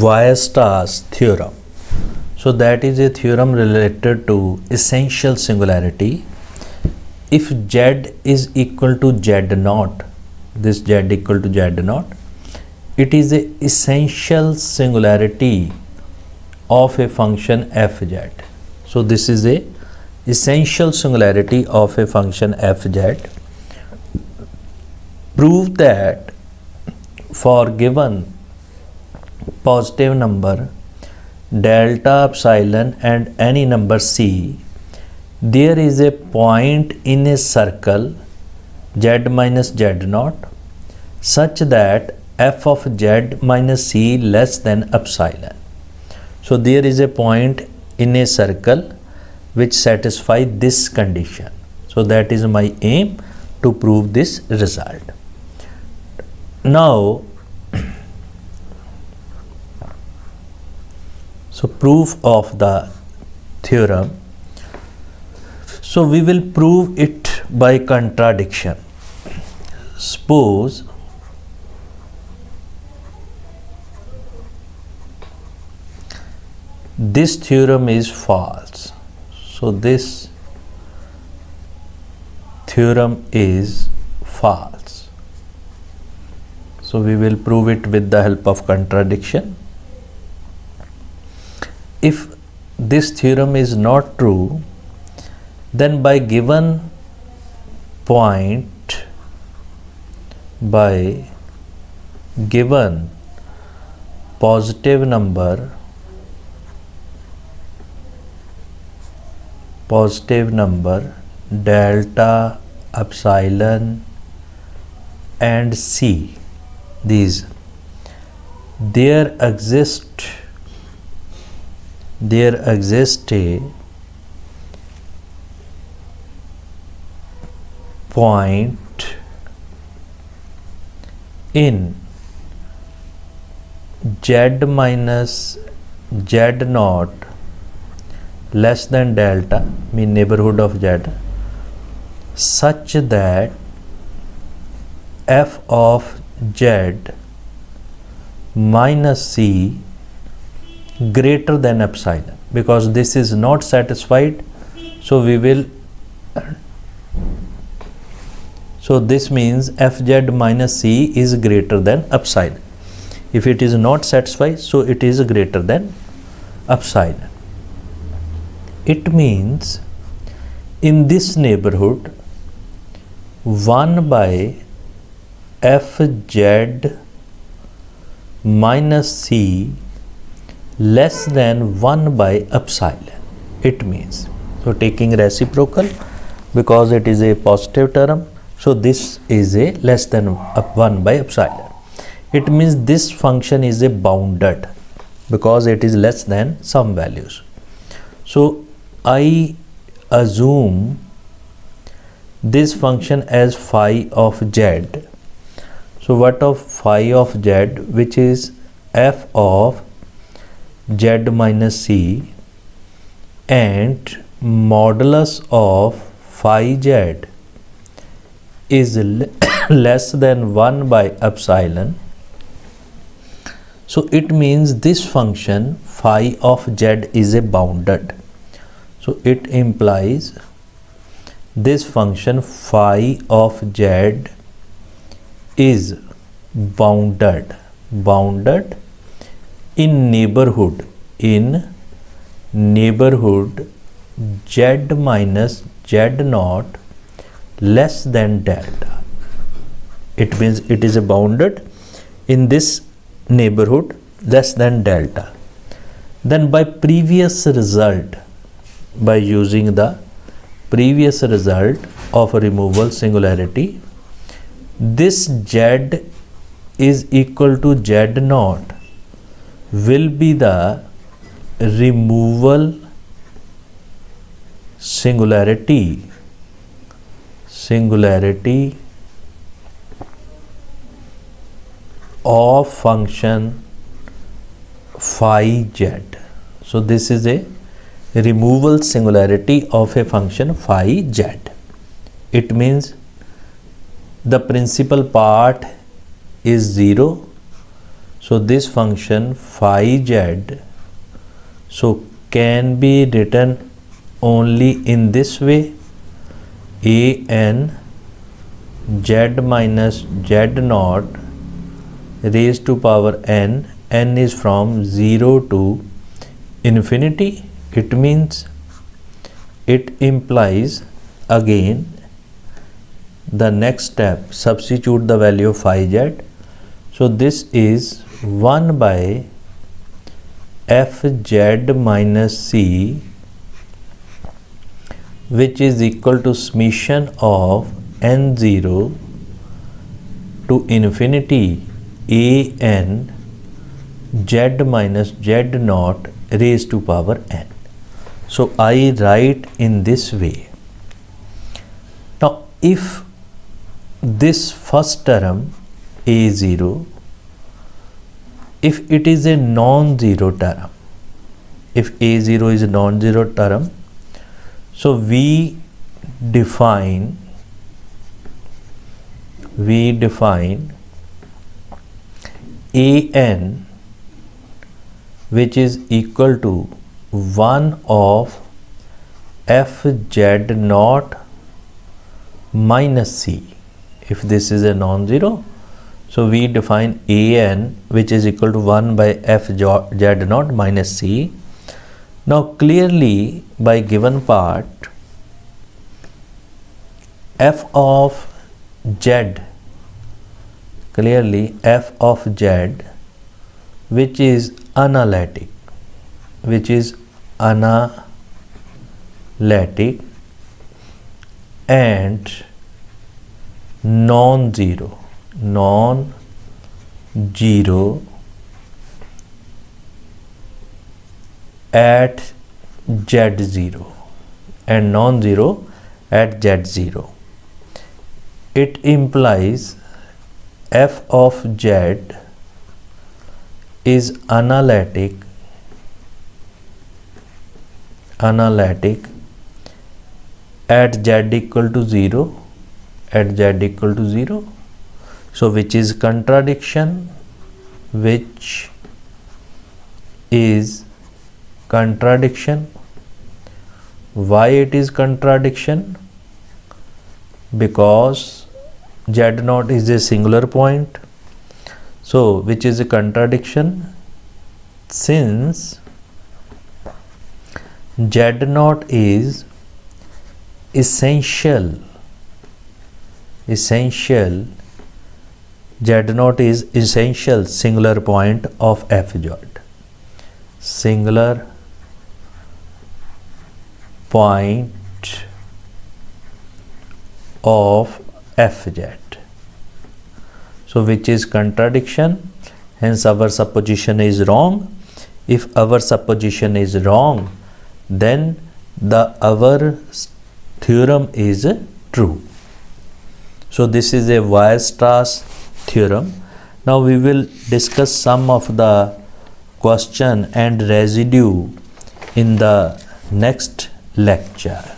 Weierstrass theorem. So that is a theorem related to essential singularity. If z is equal to z naught, this z equal to z naught, it is a essential singularity of a function fz. So this is a essential singularity of a function fz. Prove that for given positive number delta epsilon and any number c, there is a point in a circle z minus z naught such that f of z minus c less than epsilon. So there is a point in a circle which satisfies this condition. So that is my aim, to prove this result. Now, so proof of the theorem. So we will prove it by contradiction. Suppose this theorem is false. So this theorem is false. So we will prove it with the help of contradiction. If this theorem is not true, then by given point, by given positive number delta epsilon and c, these there exist a point in z minus z naught less than delta, mean neighborhood of z, such that f of z minus c greater than epsilon. Because this is not satisfied, so we will, so this means fz minus c is greater than epsilon. If it is not satisfied, so it is greater than epsilon. It means in this neighborhood 1 by fz minus c less than 1 by epsilon. It means, so taking reciprocal, because it is a positive term, so this is a less than 1 by epsilon. It means this function is a bounded, because it is less than some values. So I assume this function as phi of z. So what of phi of z, which is f of z minus c, and modulus of phi z is less than 1 by epsilon. So it means this function phi of z is a bounded. So it implies this function phi of z is bounded in neighborhood z minus z naught less than delta. It means it is a bounded in this neighborhood less than delta. Then by previous result, by using the previous result of a removal singularity, this z is equal to z naught will be the removal singularity of function phi z. So this is a removal singularity of a function phi z. It means the principal part is 0, So this function phi z so can be written only in this way, a n z minus z naught raised to power n. N is from 0 to infinity. It means, it implies, again the next step, substitute the value of phi z. So this is 1 by f z minus c, which is equal to summation of n0 to infinity a n z minus z naught raised to power n. So I write in this way. Now if this first term a0, if it is a non-zero term, if a0 is a non-zero term, so we define an which is equal to 1 of f z naught minus c. If this is a non-zero, so we define an which is equal to 1 by f z naught minus c. Now clearly by given part, f of z, clearly f of z, which is analytic, and non-zero at z0 and non-zero at z0. It implies f of z is analytic at z equal to 0, so which is contradiction, why it is contradiction? Because z naught is a singular point, so which is a contradiction, since z naught is essential, z naught is essential singular point of fz, singular point of fz, so which is contradiction, hence our supposition is wrong. If our supposition is wrong, then our theorem is true. So this is a Weierstrass theorem. Now we will discuss some of the question and residue in the next lecture.